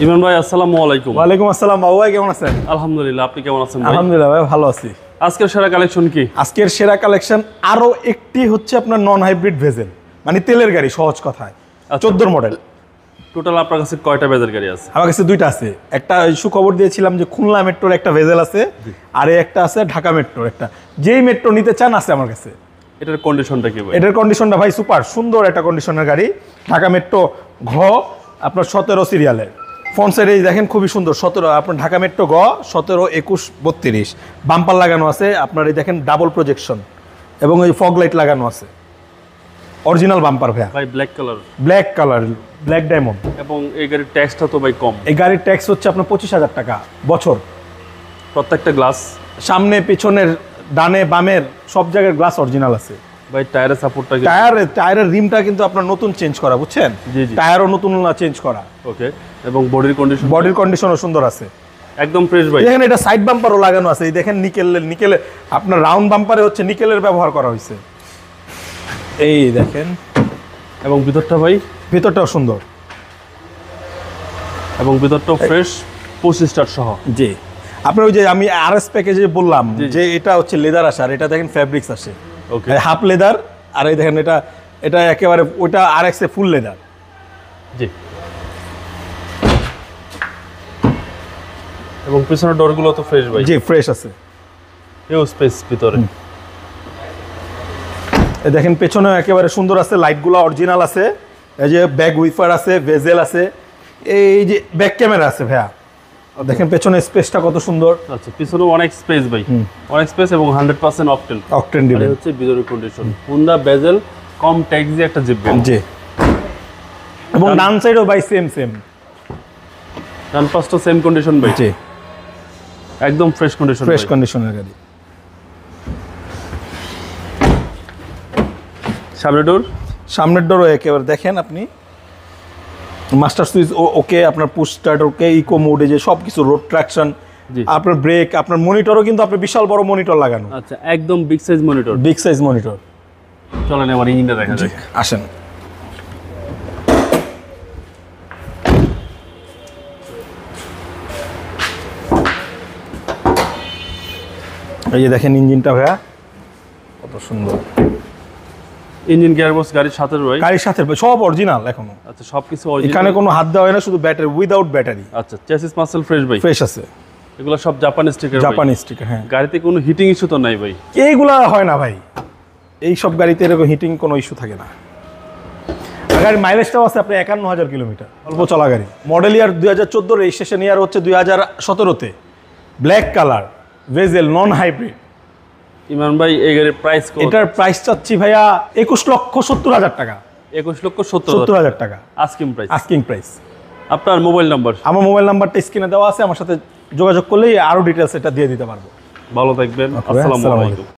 ইমরান ভাই আসসালামু আলাইকুম। ওয়ালাইকুম আসসালাম বাবু ভাই, কেমন আছেন? আলহামদুলিল্লাহ, আপনি কেমন আছেন ভাই? আলহামদুলিল্লাহ ভাই, ভালো আছি। আজকের সেরা কালেকশন কি? আজকের সেরা কালেকশন আরো একটি হচ্ছে আপনার নন হাইব্রিড ভেজেল, মানে তেলের গাড়ি সহজ কথায়। 14 মডেল। টোটাল আপনার কাছে কয়টা বেজের গাড়ি আছে? আমার কাছে দুইটা আছে। একটা সুখবর দিয়েছিলাম যে খুলনা মেট্রোর একটা ভেজেল আছে, আর একটা আছে ঢাকা মেট্রোর একটা। যেই মেট্রো নিতে চান আছে আমার কাছে। এটার কন্ডিশনটা কি ভাই? এটার কন্ডিশনটা ভাই সুপার সুন্দর একটা কন্ডিশনের গাড়ি। ঢাকা মেট্রো ঘ আপনার 17 সিরিয়ালের। ফ্রন্ট সাইডে দেখেন খুবই সুন্দর 17 আপনার ঢাকা মেট্রো গ 17, 21, 32 বাম্পার লাগানো আছে। আপনার এই দেখেন ডাবল প্রজেকশন এবং এই ফগ লাইট লাগানো আছে। অরিজিনাল বাম্পার ভাইয়া, ভাই ব্ল্যাক কালার, ব্ল্যাক ডায়মন্ড। এবং এই গাড়ির ট্যাক্সটা তো ভাই কম। এই গাড়ির ট্যাক্স হচ্ছে আপনার 25,000 টাকা বছর। প্রত্যেকটা গ্লাস সামনে পিছনের ডানে বামের সব জায়গায় গ্লাস অরিজিনাল আছে। ভাই টায়ারের সাপোর্টটা কি? টায়ারের রিমটা কিন্তু আপনার নতুন চেঞ্জ করা, বুঝছেন? জি জি, টায়ারও নতুন চেঞ্জ করা। ওকে। এবং বডির কন্ডিশনও সুন্দর আছে, একদম ফ্রেশ ভাই। দেখেন এটা সাইড বাম্পারও লাগানো আছে। এই দেখেন নিকেলের আপনার রাউন্ড বাম্পারে হচ্ছে নিকেলের ব্যবহার করা হয়েছে। এই দেখেন, এবং ভিতরটা ভাই? ভিতরটাও সুন্দর এবং ভিতরটাও ফ্রেশ, 25 স্টার সহ। জি, আপনার ওই যে আমি আরএস প্যাকেজে বললাম যে এটা হচ্ছে লেদার আসে, আর এটা দেখেন ফ্যাব্রিক্স আসে। ওকে, হাফ লেদার। আর এই দেখেন এটা একেবারে ওইটা আরএক্স এ ফুল লেদার। জি, এবং পিছনের ডোরগুলো তো ফ্রেশ ভাই। জি, ফ্রেশ আছে। হিউজ স্পেস ভিতরে। এই দেখেন পেছনেও একেবারে সুন্দর আছে, লাইটগুলো অরিজিনাল আছে। এই যে ব্যাক উইফার আছে, ভেজেল আছে, এই যে ব্যাক ক্যামেরা আছে ভাইয়া। দেখেন পেছনে স্পেসটা কত সুন্দর। আচ্ছা, পিছনেও অনেক স্পেস ভাই, অনেক স্পেস এবং 100% অকটেন দিবেন। হচ্ছে ভিতরের কন্ডিশন। হুন্ডা বেজেল কম ট্যাক্স দিয়ে একটা জিপ। জি, এবং ডান সাইডও ভাই সেম ডান পাশটা সেম কন্ডিশন ভাই। জি, একদম ফ্রেশ কন্ডিশনের গাড়ি। সামনের ডোরও একেবারে দেখেন আপনি মাস্টার সুইচ ওকে, আপনার পুশ স্টার্ট ওকে, ইকো মোডে যে সবকিছু, রোড ট্রাকশন, আপনার ব্রেক, আপনার মনিটরও কিন্তু আপনার বিশাল বড় মনিটর লাগানো। আচ্ছা, একদম বিগ সাইজ মনিটর। চলেন এবার ইঞ্জিনটা দেখা যাক। আসেন। এই যে দেখেন ইঞ্জিনটা ভাইয়া কত সুন্দর। ইঞ্জিন গিয়ারবক্স গাড়ির সাথে রয়েছে, গাড়ির সাথে সব অরিজিনাল এখনো। আচ্ছা, সবকিছু অরিজিনাল, এখানে কোনো হাত দেওয়া হয় না, শুধু ব্যাটারি, উইদাউট ব্যাটারি। আচ্ছা, চেসিস মাসেল ফ্রেশ ভাই, ফ্রেশ আছে। এগুলো সব জাপানি স্টিকার। হ্যাঁ, গাড়িতে কোনো হিটিং ইস্যু তো নাই ভাই? এইগুলা হয় না ভাই, এই সব গাড়িতে এরকম হিটিং কোনো ইস্যু থাকে না। গাড়ির মাইলেজটাও আছে আপনার 51,000 কিলোমিটার, অল্প চলা গাড়ি। মডেল ইয়ার 2014, রেজিস্ট্রেশন ইয়ার হচ্ছে 2017-তে। Black colour, Vezel, non hybrid. Imran ভাই, এই গাড়ির প্রাইস কত? এটার প্রাইস চাচ্ছি ভাইয়া 21,70,000 টাকা। 21,70,000 টাকা আস্কিং প্রাইস। আপনার মোবাইল নাম্বার? আমার মোবাইল নাম্বারটা স্ক্রিনে দেওয়া আছে, আমার সাথে যোগাযোগ করলেই আরো ডিটেলস এটা দিয়ে দিতে পারবো। ভালো থাকবেন, আসসালামু আলাইকুম।